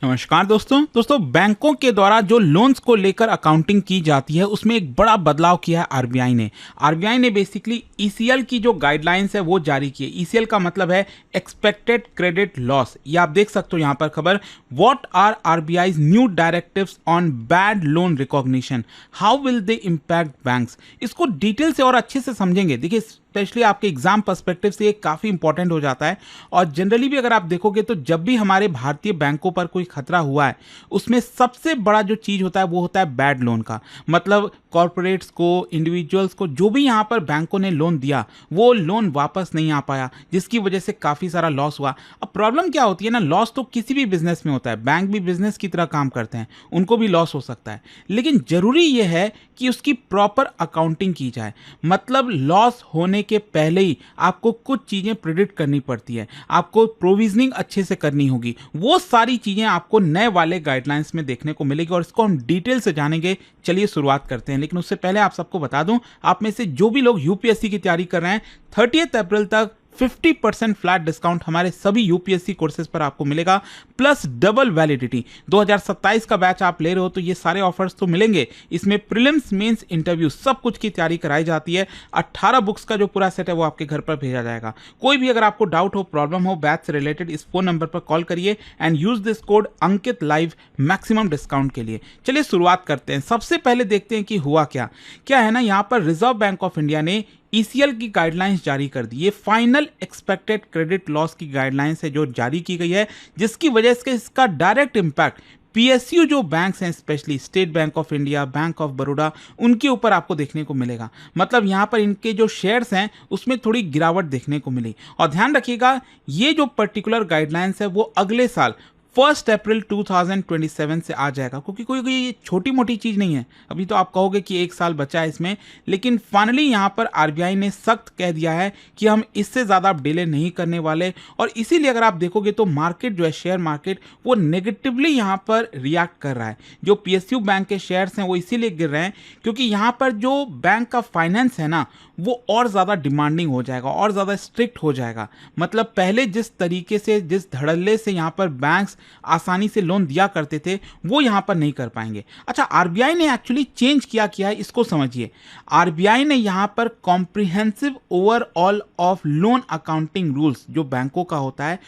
नमस्कार दोस्तों बैंकों के द्वारा जो लोन्स को लेकर अकाउंटिंग की जाती है उसमें एक बड़ा बदलाव किया है आरबीआई ने बेसिकली ईसीएल की जो गाइडलाइंस है वो जारी की है। ईसीएल का मतलब है एक्सपेक्टेड क्रेडिट लॉस। ये आप देख सकते हो यहाँ पर खबर, what are RBI's new directives on bad loan recognition, how will they impact banks. इसको डिटेल से और अच्छे से समझेंगे। देखिए स्पेशली आपके एग्जाम पर्सपेक्टिव से ये काफ़ी इंपॉर्टेंट हो जाता है। और जनरली भी अगर आप देखोगे तो जब भी हमारे भारतीय बैंकों पर कोई खतरा हुआ है उसमें सबसे बड़ा जो चीज़ होता है वो होता है बैड लोन का। मतलब कॉरपोरेट्स को, इंडिविजुअल्स को, जो भी यहाँ पर बैंकों ने लोन दिया वो लोन वापस नहीं आ पाया, जिसकी वजह से काफ़ी सारा लॉस हुआ। अब प्रॉब्लम क्या होती है ना, लॉस तो किसी भी बिजनेस में होता है, बैंक भी बिजनेस की तरह काम करते हैं, उनको भी लॉस हो सकता है। लेकिन जरूरी ये है कि उसकी प्रॉपर अकाउंटिंग की जाए। मतलब लॉस होने के पहले ही आपको कुछ चीज़ें प्रिडिक्ट करनी पड़ती है, आपको प्रोविजनिंग अच्छे से करनी होगी। वो सारी चीज़ें आपको नए वाले गाइडलाइंस में देखने को मिलेगी और इसको हम डिटेल से जानेंगे। चलिए शुरुआत करते हैं। लेकिन उससे पहले आप सबको बता दूं, आप में से जो भी लोग यूपीएससी की तैयारी कर रहे हैं 30 अप्रैल तक 50% फ्लैट डिस्काउंट हमारे सभी यूपीएससी कोर्सेज पर आपको मिलेगा, प्लस डबल वैलिडिटी। 2027 का बैच आप ले रहे हो तो ये सारे ऑफर्स तो मिलेंगे। इसमें प्रीलिम्स, मेंस, इंटरव्यू सब कुछ की तैयारी कराई जाती है। 18 बुक्स का जो पूरा सेट है वो आपके घर पर भेजा जाएगा। कोई भी अगर आपको डाउट हो, प्रॉब्लम हो बैच से रिलेटेड, इस फोन नंबर पर कॉल करिए and use this code Ankit live maximum discount के लिए। चलिए शुरुआत करते हैं। सबसे पहले देखते हैं कि हुआ क्या है ना, यहाँ पर रिजर्व बैंक ऑफ इंडिया ने ईसीएल की गाइडलाइंस जारी कर दी। ये फाइनल एक्सपेक्टेड क्रेडिट लॉस की गाइडलाइंस है जो जारी की गई है, जिसकी वजह से इसका डायरेक्ट इंपैक्ट पीएसयू जो बैंक्स हैं, specially state bank of India, bank of Baroda, उनके ऊपर आपको देखने को मिलेगा। मतलब यहाँ पर इनके जो शेयर्स हैं उसमें थोड़ी गिरावट देखने को मिली। और ध्यान रखिएगा, ये जो पर्टिकुलर गाइडलाइंस है वो अगले साल 1 अप्रैल 2027 से आ जाएगा। क्योंकि कोई ये छोटी मोटी चीज़ नहीं है। अभी तो आप कहोगे कि 1 साल बचा है इसमें, लेकिन फाइनली यहाँ पर आरबीआई ने सख्त कह दिया है कि हम इससे ज़्यादा डिले नहीं करने वाले। और इसीलिए अगर आप देखोगे तो मार्केट जो है, शेयर मार्केट, वो नेगेटिवली यहाँ पर रिएक्ट कर रहा है। जो पीएसयू बैंक के शेयर्स हैं वो इसीलिए गिर रहे हैं क्योंकि यहाँ पर जो बैंक का फाइनेंस है ना वो और ज़्यादा डिमांडिंग हो जाएगा, और ज़्यादा स्ट्रिक्ट हो जाएगा। मतलब पहले जिस तरीके से, जिस धड़ल्ले से यहाँ पर बैंक्स आसानी से लोन दिया करते थे वो यहाँ पर नहीं कर पाएंगे। अच्छा, आरबीआई ने एक्चुअली चेंज किया है, इसको समझिए। आरबीआई ने यहाँ पर comprehensive overall of loan accounting rules जो बैंकों का होता है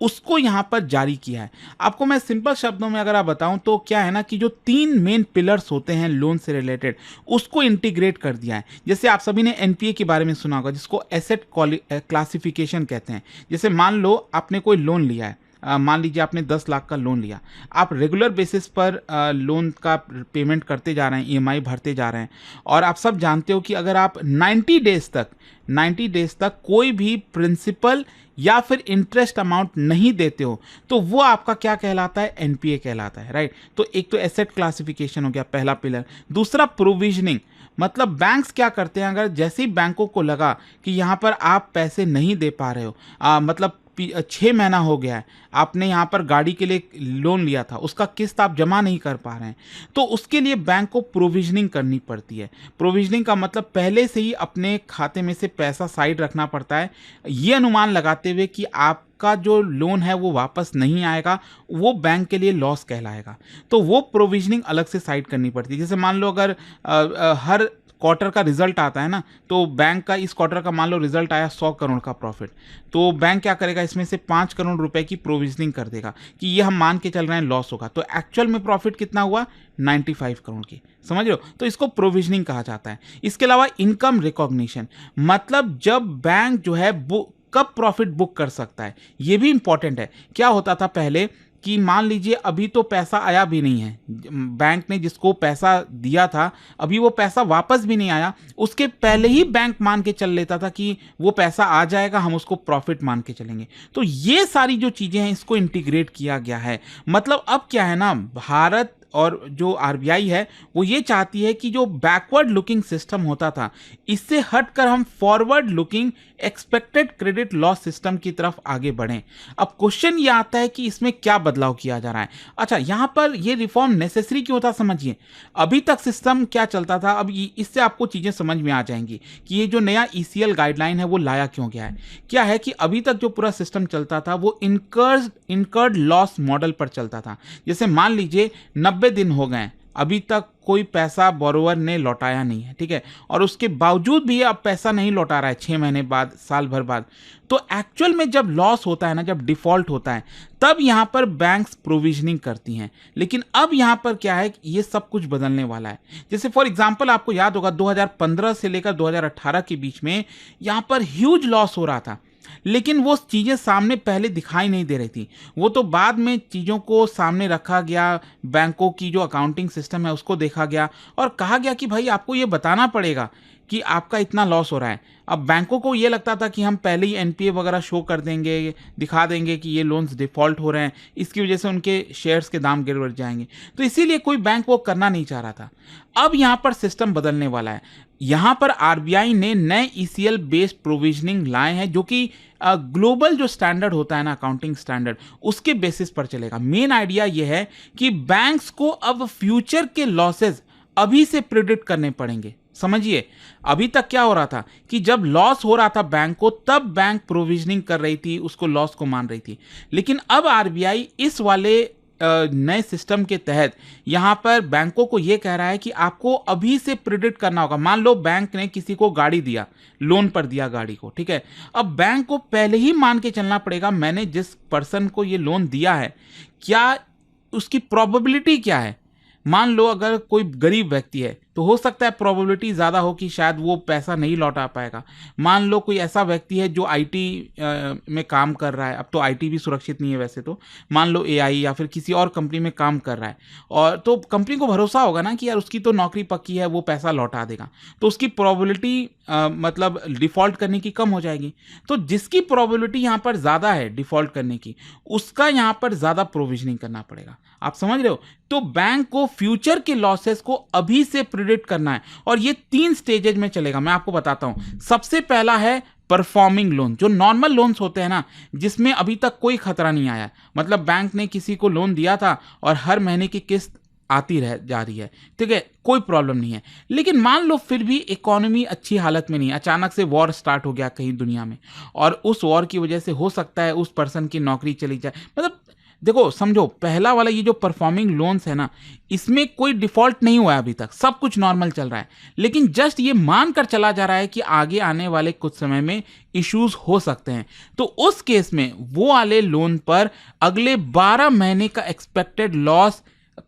उसको यहां पर जारी किया है। आपको मैं सिंपल शब्दों में अगर आप बताऊं तो क्या है ना कि जो 3 मेन पिलर्स होते हैं लोन से रिलेटेड उसको इंटीग्रेट कर दिया है। जैसे आप सभी ने एनपीए के बारे में सुना होगा, जिसको एसेट क्लासिफिकेशन कहते हैं। जैसे मान लो आपने कोई लोन लिया है, मान लीजिए आपने 10 लाख का लोन लिया, आप रेगुलर बेसिस पर लोन का पेमेंट करते जा रहे हैं, ईएमआई भरते जा रहे हैं। और आप सब जानते हो कि अगर आप 90 डेज तक कोई भी प्रिंसिपल या फिर इंटरेस्ट अमाउंट नहीं देते हो तो वो आपका क्या कहलाता है, एनपीए कहलाता है, राइट। तो एक तो एसेट क्लासिफिकेशन हो गया पहला पिलर। दूसरा प्रोविजनिंग, मतलब बैंक्स क्या करते हैं, अगर जैसे ही बैंकों को लगा कि यहाँ पर आप पैसे नहीं दे पा रहे हो, मतलब 6 महीना हो गया है, आपने यहाँ पर गाड़ी के लिए लोन लिया था, उसका किस्त आप जमा नहीं कर पा रहे हैं, तो उसके लिए बैंक को प्रोविजनिंग करनी पड़ती है। प्रोविजनिंग का मतलब पहले से ही अपने खाते में से पैसा साइड रखना पड़ता है, ये अनुमान लगाते हुए कि आपका जो लोन है वो वापस नहीं आएगा, वो बैंक के लिए लॉस कहलाएगा। तो वो प्रोविजनिंग अलग से साइड करनी पड़ती है। जैसे मान लो अगर हर क्वार्टर का रिजल्ट आता है ना, तो बैंक का इस क्वार्टर का मान लो रिजल्ट आया 100 करोड़ का प्रॉफिट, तो बैंक क्या करेगा, इसमें से 5 करोड़ रुपए की प्रोविजनिंग कर देगा कि ये हम मान के चल रहे हैं लॉस होगा। तो एक्चुअल में प्रॉफिट कितना हुआ, 95 करोड़ की, समझ रहे हो। तो इसको प्रोविजनिंग कहा जाता है। इसके अलावा इनकम रिकॉग्निशन, मतलब जब बैंक जो है कब प्रॉफिट बुक कर सकता है, ये भी इंपॉर्टेंट है। क्या होता था पहले कि मान लीजिए अभी तो पैसा आया भी नहीं है, बैंक ने जिसको पैसा दिया था अभी वो पैसा वापस भी नहीं आया, उसके पहले ही बैंक मान के चल लेता था कि वो पैसा आ जाएगा, हम उसको प्रॉफिट मान के चलेंगे। तो ये सारी जो चीज़ें हैं इसको इंटीग्रेट किया गया है। मतलब अब क्या है ना, भारत और जो आरबीआई है वो ये चाहती है कि जो बैकवर्ड लुकिंग सिस्टम होता था इससे हटकर हम forward looking expected credit loss system की तरफ आगे बढ़ें। अब क्वेश्चन ये आता है कि इसमें क्या बदलाव किया जा रहा है। अच्छा, यहाँ पर ये रिफॉर्म नेसेसरी क्यों था समझिए। अभी तक सिस्टम क्या चलता था, अब इससे आपको चीजें समझ में आ जाएंगी कि ये जो नया ईसीएल गाइडलाइन है वो लाया क्यों गया है। क्या है कि अभी तक जो पूरा सिस्टम चलता था वो इनकर्ड लॉस मॉडल पर चलता था। जैसे मान लीजिए 90 दिन हो गए, अभी तक कोई पैसा बोरोवर ने लौटाया नहीं है, ठीक है, और उसके बावजूद भी अब पैसा नहीं लौटा रहा है 6 महीने बाद, साल भर बाद, तो एक्चुअल में जब लॉस होता है ना, जब डिफॉल्ट होता है, तब यहां पर बैंक्स प्रोविजनिंग करती हैं। लेकिन अब यहां पर क्या है, ये सब कुछ बदलने वाला है। जैसे फॉर एग्जांपल आपको याद होगा 2015 से लेकर 2018 के बीच में यहां पर ह्यूज लॉस हो रहा था, लेकिन वो चीज़ें सामने पहले दिखाई नहीं दे रही थी। वो तो बाद में चीज़ों को सामने रखा गया, बैंकों की जो अकाउंटिंग सिस्टम है उसको देखा गया और कहा गया कि भाई आपको ये बताना पड़ेगा कि आपका इतना लॉस हो रहा है। अब बैंकों को ये लगता था कि हम पहले ही एनपीए वगैरह शो कर देंगे, दिखा देंगे कि ये लोन्स डिफ़ॉल्ट हो रहे हैं, इसकी वजह से उनके शेयर्स के दाम गिर जाएंगे, तो इसीलिए कोई बैंक वो करना नहीं चाह रहा था। अब यहाँ पर सिस्टम बदलने वाला है। यहाँ पर आरबीआई ने नए ईसीएल बेस्ड प्रोविजनिंग लाए हैं जो कि ग्लोबल जो स्टैंडर्ड होता है ना, अकाउंटिंग स्टैंडर्ड, उसके बेसिस पर चलेगा। मेन आइडिया ये है कि बैंक्स को अब फ्यूचर के लॉसेस अभी से प्रिडिक्ट करने पड़ेंगे। समझिए, अभी तक क्या हो रहा था कि जब लॉस हो रहा था बैंक को, तब बैंक प्रोविजनिंग कर रही थी, उसको लॉस को मान रही थी। लेकिन अब आरबीआई इस वाले नए सिस्टम के तहत यहां पर बैंकों को यह कह रहा है कि आपको अभी से प्रिडिक्ट करना होगा। मान लो बैंक ने किसी को गाड़ी दिया, लोन पर दिया गाड़ी को, ठीक है, अब बैंक को पहले ही मान के चलना पड़ेगा मैंने जिस पर्सन को ये लोन दिया है, क्या उसकी प्रोबेबिलिटी क्या है। मान लो अगर कोई गरीब व्यक्ति है तो हो सकता है प्रोबेबिलिटी ज़्यादा हो कि शायद वो पैसा नहीं लौटा पाएगा। मान लो कोई ऐसा व्यक्ति है जो आईटी में काम कर रहा है, अब तो आईटी भी सुरक्षित नहीं है वैसे तो, मान लो एआई या फिर किसी और कंपनी में काम कर रहा है, और तो कंपनी को भरोसा होगा ना कि यार उसकी तो नौकरी पक्की है, वो पैसा लौटा देगा, तो उसकी प्रोबेबिलिटी मतलब डिफ़ॉल्ट करने की कम हो जाएगी। तो जिसकी प्रोबेबिलिटी यहाँ पर ज़्यादा है डिफ़ॉल्ट करने की, उसका यहाँ पर ज़्यादा प्रोविजनिंग करना पड़ेगा। आप समझ रहे हो। तो बैंक को फ्यूचर के लॉसेस को अभी से प्रिडिक्ट करना है, और ये 3 स्टेजेज में चलेगा। मैं आपको बताता हूं। सबसे पहला है परफॉर्मिंग लोन, जो नॉर्मल लोन्स होते हैं ना, जिसमें अभी तक कोई खतरा नहीं आया, मतलब बैंक ने किसी को लोन दिया था और हर महीने की किस्त आती रह जा रही है, ठीक है, कोई प्रॉब्लम नहीं है। लेकिन मान लो फिर भी इकोनॉमी अच्छी हालत में नहीं, अचानक से वॉर स्टार्ट हो गया कहीं दुनिया में, और उस वॉर की वजह से हो सकता है उस पर्सन की नौकरी चली जाए। मतलब देखो, समझो, पहला वाला ये जो परफॉर्मिंग लोन्स है ना, इसमें कोई डिफॉल्ट नहीं हुआ है अभी तक, सब कुछ नॉर्मल चल रहा है, लेकिन जस्ट ये मानकर चला जा रहा है कि आगे आने वाले कुछ समय में इश्यूज हो सकते हैं। तो उस केस में वो वाले लोन पर अगले 12 महीने का एक्सपेक्टेड लॉस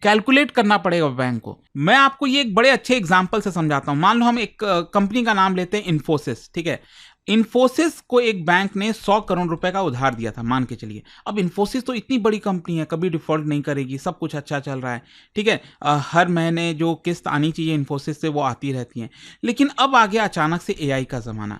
कैलकुलेट करना पड़ेगा बैंक को। मैं आपको ये एक बड़े अच्छे एग्जांपल से समझाता हूं। मान लो हम एक कंपनी का नाम लेते हैं, इन्फोसिस, ठीक है। इन्फोसिस को एक बैंक ने 100 करोड़ रुपए का उधार दिया था, मान के चलिए। अब इन्फोसिस तो इतनी बड़ी कंपनी है, कभी डिफॉल्ट नहीं करेगी, सब कुछ अच्छा चल रहा है, ठीक है, हर महीने जो किस्त आनी चाहिए इन्फोसिस से वो आती रहती है। लेकिन अब आ गया अचानक से एआई का जमाना,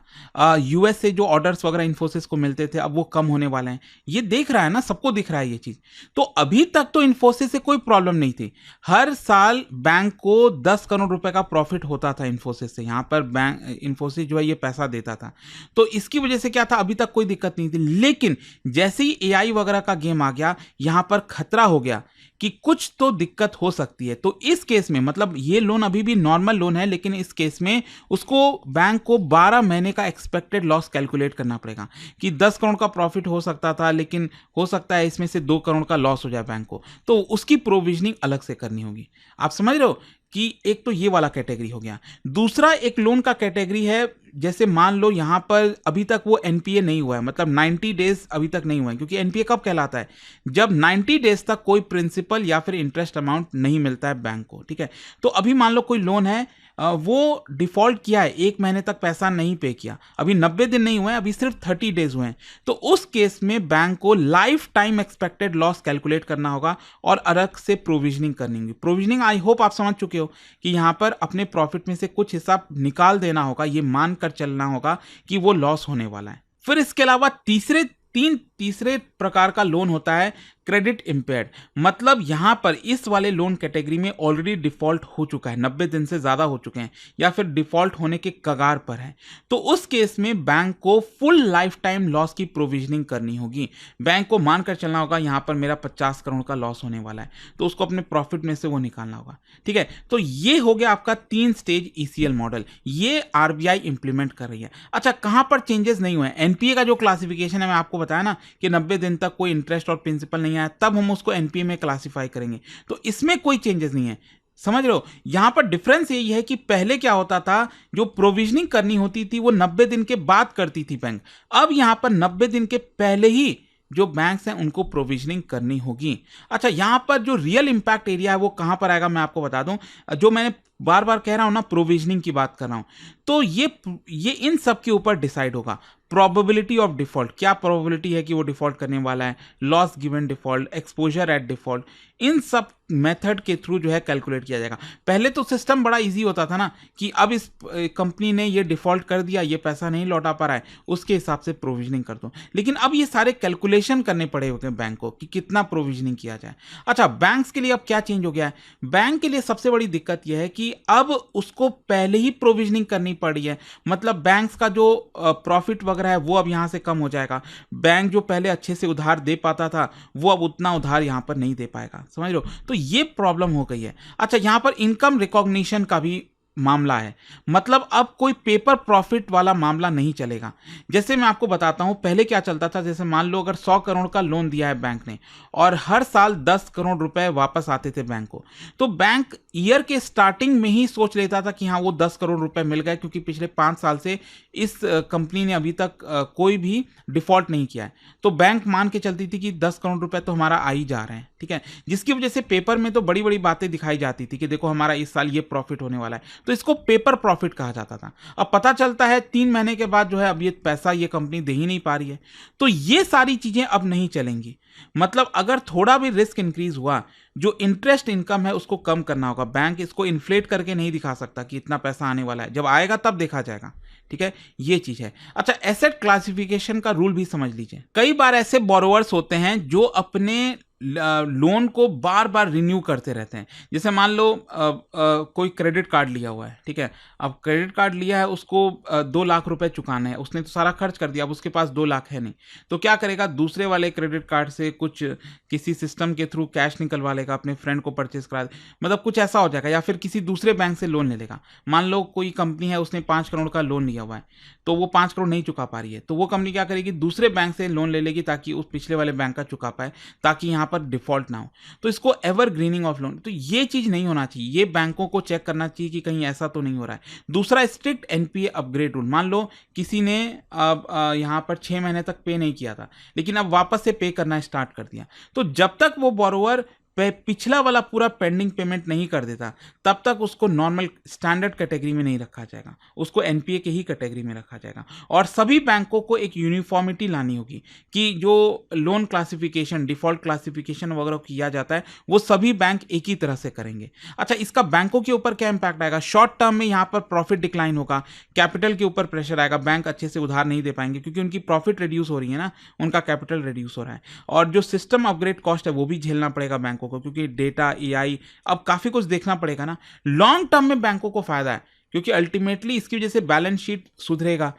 यूएस से जो ऑर्डर्स वगैरह इन्फोसिस को मिलते थे अब वो कम होने वाले हैं। ये देख रहा है ना, सबको दिख रहा है ये चीज। तो अभी तक तो इन्फोसिस से कोई प्रॉब्लम नहीं थी, हर साल बैंक को 10 करोड़ रुपए का प्रॉफिट होता था इन्फोसिस से। यहाँ पर बैंक इन्फोसिस जो है ये पैसा देता था, तो इसकी वजह से क्या था, अभी तक कोई दिक्कत नहीं थी। लेकिन जैसे ही एआई वगैरह का गेम आ गया, यहां पर खतरा हो गया कि कुछ तो दिक्कत हो सकती है। तो इस केस में, मतलब ये लोन अभी भी नॉर्मल लोन है, लेकिन इस केस में उसको बैंक को 12 महीने का एक्सपेक्टेड लॉस कैलकुलेट करना पड़ेगा कि 10 करोड़ का प्रॉफिट हो सकता था, लेकिन हो सकता है इसमें से 2 करोड़ का लॉस हो जाए बैंक को, तो उसकी प्रोविजनिंग अलग से करनी होगी। आप समझ रहे हो कि एक तो ये वाला कैटेगरी हो गया। दूसरा एक लोन का कैटेगरी है, जैसे मान लो यहां पर अभी तक वो एनपीए नहीं हुआ है, मतलब 90 डेज अभी तक नहीं हुआ है, क्योंकि एनपीए कब कहलाता है, जब 90 डेज तक कोई प्रिंसिपल या फिर इंटरेस्ट अमाउंट नहीं मिलता है बैंक को, ठीक है। तो अभी मान लो कोई लोन है, वो डिफॉल्ट किया है, 1 महीने तक पैसा नहीं पे किया, अभी 90 दिन नहीं हुए हैं, अभी सिर्फ 30 डेज हुए हैं, तो उस केस में बैंक को life time expected loss calculate करना होगा और अलग से प्रोविजनिंग करनी होगी। प्रोविजनिंग आई होप आप समझ चुके हो कि यहां पर अपने प्रॉफिट में से कुछ हिस्सा निकाल देना होगा, ये मानकर चलना होगा कि वो लॉस होने वाला है। फिर इसके अलावा तीन तीसरे प्रकार का लोन होता है क्रेडिट इम्पेयर्ड, मतलब यहां पर इस वाले लोन कैटेगरी में ऑलरेडी डिफॉल्ट हो चुका है, 90 दिन से ज्यादा हो चुके हैं या फिर डिफॉल्ट होने के कगार पर है। तो उस केस में बैंक को फुल लाइफ टाइम लॉस की प्रोविजनिंग करनी होगी। बैंक को मानकर चलना होगा यहां पर मेरा 50 करोड़ का लॉस होने वाला है, तो उसको अपने प्रॉफिट में से वो निकालना होगा। ठीक है, तो ये हो गया आपका 3 स्टेज ईसीएल मॉडल, ये आरबीआई इंप्लीमेंट कर रही है। अच्छा, कहां पर चेंजेस नहीं हुए? एनपीए का जो क्लासिफिकेशन है, मैं आपको बताया ना कि 90 दिन तक कोई इंटरेस्ट और प्रिंसिपल नहीं आया, तब हम उसको एनपीए में क्लासिफाई करेंगे, तो इसमें कोई चेंजेस नहीं है। समझ रहे हो? यहां पर डिफरेंस यही है कि पहले क्या होता था, जो प्रोविजनिंग करनी होती थी वो 90 दिन के बाद करती थी बैंक, अब यहां पर 90 दिन के पहले ही जो बैंक्स हैं उनको प्रोविजनिंग करनी होगी। अच्छा, यहां पर जो रियल इंपैक्ट एरिया है वो कहां पर आएगा मैं आपको बता दूं। जो मैंने बार बार कह रहा हूं ना, प्रोविजनिंग की बात कर रहा हूं, तो ये इन सब के ऊपर डिसाइड होगा। प्रोबेबिलिटी ऑफ डिफॉल्ट, क्या प्रोबेबिलिटी है कि वो डिफॉल्ट करने वाला है, loss given default, exposure at default, इन सब मेथड के थ्रू जो है कैलकुलेट किया जाएगा। पहले तो सिस्टम बड़ा इजी होता था ना कि अब इस कंपनी ने ये डिफॉल्ट कर दिया, ये पैसा नहीं लौटा पा रहा है, उसके हिसाब से प्रोविजनिंग कर दो, लेकिन अब ये सारे कैलकुलेशन करने पड़े होते हैं बैंक को कि कितना प्रोविजनिंग किया जाए। अच्छा, बैंक्स के लिए अब क्या चेंज हो गया है? बैंक के लिए सबसे बड़ी दिक्कत यह है कि अब उसको पहले ही प्रोविजनिंग करनी पड़ी है, मतलब बैंक्स का जो प्रॉफिट वगैरह है वो अब यहां से कम हो जाएगा। बैंक जो पहले अच्छे से उधार दे पाता था वो अब उतना उधार यहां पर नहीं दे पाएगा। समझ लो, तो ये प्रॉब्लम हो गई है। अच्छा, यहां पर इनकम रिकॉग्निशन का भी मामला है, मतलब अब कोई पेपर प्रॉफिट वाला मामला नहीं चलेगा। जैसे मैं आपको बताता हूं, पहले क्या चलता था, jैसे मान लो अगर 100 करोड़ का लोन दिया है बैंक ने और हर साल 10 करोड़ रुपए वापस आते थे बैंक को, तो बैंक ईयर के स्टार्टिंग में ही सोच लेता था कि हाँ वो 10 करोड़ रुपए मिल गए, क्योंकि पिछले 5 साल से इस कंपनी ने अभी तक कोई भी डिफॉल्ट नहीं किया है, तो बैंक मान के चलती थी कि 10 करोड़ रुपए तो हमारा आ ही जा रहे हैं। ठीक है, जिसकी वजह से पेपर में तो बड़ी बड़ी बातें दिखाई जाती थी कि देखो हमारा इस साल ये प्रॉफिट होने वाला है, तो इसको पेपर प्रॉफिट कहा जाता था। अब पता चलता है 3 महीने के बाद जो है अब ये पैसा ये कंपनी दे ही नहीं पा रही है, तो ये सारी चीजें अब नहीं चलेंगी। मतलब अगर थोड़ा भी रिस्क इंक्रीज हुआ, जो इंटरेस्ट इनकम है उसको कम करना होगा। बैंक इसको इन्फ्लेट करके नहीं दिखा सकता कि इतना पैसा आने वाला है, जब आएगा तब देखा जाएगा। ठीक है, ये चीज है। अच्छा, एसेट क्लासिफिकेशन का रूल भी समझ लीजिए। कई बार ऐसे बोरोवर्स होते हैं जो अपने लोन को बार बार रिन्यू करते रहते हैं। जैसे मान लो कोई क्रेडिट कार्ड लिया हुआ है, ठीक है, अब क्रेडिट कार्ड लिया है, उसको 2 लाख रुपए चुकाना है, उसने तो सारा खर्च कर दिया, अब उसके पास 2 लाख है नहीं, तो क्या करेगा, दूसरे वाले क्रेडिट कार्ड से कुछ किसी सिस्टम के थ्रू कैश निकलवा लेगा, अपने फ्रेंड को परचेस करा, मतलब कुछ ऐसा हो जाएगा, या फिर किसी दूसरे बैंक से लोन ले लेगा। मान लो कोई कंपनी है, उसने 5 करोड़ का लोन लिया हुआ है, तो वो 5 करोड़ नहीं चुका पा रही है, तो वो कंपनी क्या करेगी, दूसरे बैंक से लोन ले लेगी ताकि उस पिछले वाले बैंक का चुका पाए, ताकि यहां पर डिफॉल्ट ना हो। तो इसको एवरग्रीनिंग ऑफ लोन, तो ये चीज नहीं होना चाहिए। ये बैंकों को चेक करना चाहिए कि कहीं ऐसा तो नहीं हो रहा है। दूसरा, स्ट्रिक्ट एनपीए अपग्रेड रूल। मान लो किसी ने यहां पर 6 महीने तक पे नहीं किया था, लेकिन अब वापस से पे करना स्टार्ट कर दिया, तो जब तक वो बोरोवर पिछला वाला पूरा पेंडिंग पेमेंट नहीं कर देता, तब तक उसको नॉर्मल स्टैंडर्ड कैटेगरी में नहीं रखा जाएगा, उसको एनपीए के ही कैटेगरी में रखा जाएगा। और सभी बैंकों को एक यूनिफॉर्मिटी लानी होगी कि जो लोन क्लासिफिकेशन, डिफॉल्ट क्लासिफिकेशन वगैरह किया जाता है, वो सभी बैंक एक ही तरह से करेंगे। अच्छा, इसका बैंकों के ऊपर क्या इंपैक्ट आएगा? शॉर्ट टर्म में यहाँ पर प्रॉफिट डिक्लाइन होगा, कैपिटल के ऊपर प्रेशर आएगा, बैंक अच्छे से उधार नहीं दे पाएंगे क्योंकि उनकी प्रॉफिट रिड्यूस हो रही है ना, उनका कैपिटल रिड्यूस हो रहा है। और जो सिस्टम अपग्रेड कॉस्ट है वो भी झेलना पड़ेगा बैंकों को, क्योंकि डेटा, एआई, अब काफी कुछ देखना पड़ेगा ना। लॉन्ग टर्म में बैंकों को फायदा है, क्योंकि अल्टीमेटली इसकी वजह से बैलेंस शीट सुधरेगा।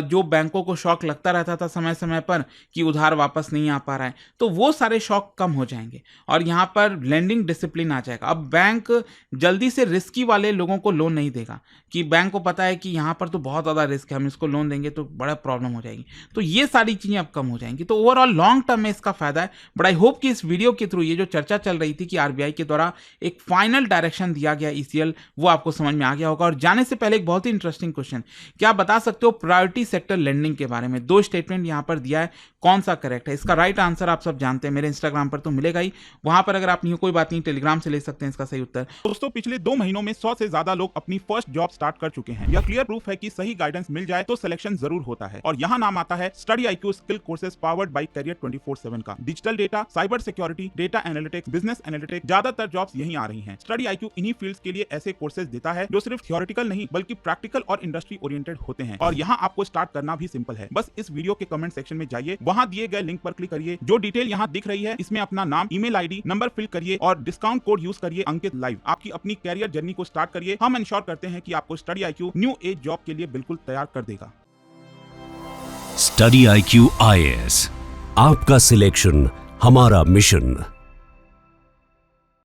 जो बैंकों को शॉक लगता रहता था समय समय पर कि उधार वापस नहीं आ पा रहा है, तो वो सारे शॉक कम हो जाएंगे और यहाँ पर लेंडिंग डिसिप्लिन आ जाएगा। अब बैंक जल्दी से रिस्की वाले लोगों को लोन नहीं देगा, कि बैंक को पता है कि यहाँ पर तो बहुत ज़्यादा रिस्क है, हम इसको लोन देंगे तो बड़ा प्रॉब्लम हो जाएगी। तो ये सारी चीज़ें अब कम हो जाएंगी, तो ओवरऑल लॉन्ग टर्म में इसका फायदा है। बट आई होप कि इस वीडियो के थ्रू ये जो चर्चा चल रही थी कि आरबीआई के द्वारा एक फाइनल डायरेक्शन दिया गया ईसीएल, वो आपको समझ में आ गया होगा। और जाने से पहले एक बहुत ही इंटरेस्टिंग क्वेश्चन, क्या आप बता सकते हो प्रायोरिटी सेक्टर लेंडिंग के बारे में? 2 स्टेटमेंट यहां पर दिया है, कौन सा करेक्ट है? इसका राइट आंसर आप सब जानते हैं, मेरे इंस्टाग्राम पर तो मिलेगा ही, वहां पर अगर आप नहीं हो कोई बात नहीं, टेलीग्राम से ले सकते हैं इसका सही उत्तर। दोस्तों, पिछले 2 महीनों में 100 से ज्यादा लोग अपनी फर्स्ट जॉब स्टार्ट कर चुके हैं। यह क्लियर प्रूफ है कि सही गाइडेंस मिल जाए तो सिलेक्शन जरूर होता है। और यहाँ नाम आता है study IQ skill courses powered by career 24/7 का। Digital data, cyber security, data analytics, business analytics, ज्यादातर जॉब्स यहीं आ रही हैं। स्टडी IQ इन्हीं फील्ड्स के लिए ऐसे कोर्सेज देता है जो सिर्फ थियोरेटिकल नहीं बल्कि प्रैक्टिकल और इंडस्ट्री ओरिएंटेड होते हैं। और यहाँ आपको स्टार्ट करना भी सिंपल है, बस इस वीडियो के कमेंट सेक्शन में जाइए, वहां दिए गए लिंक पर क्लिक करिए। जो डिटेल यहाँ दिख रही है इसमें अपना नाम, ईमेल आईडी, नंबर फिल करिए और डिस्काउंट कोड यूज करिए अंकित लाइव। आपकी अपनी कैरियर जर्नी को स्टार्ट करिए। हम इंश्योर करते हैं कि आपको study IQ new age job के लिए बिल्कुल तैयार कर देगा। स्टडी IQ IAS, आपका सिलेक्शन हमारा मिशन।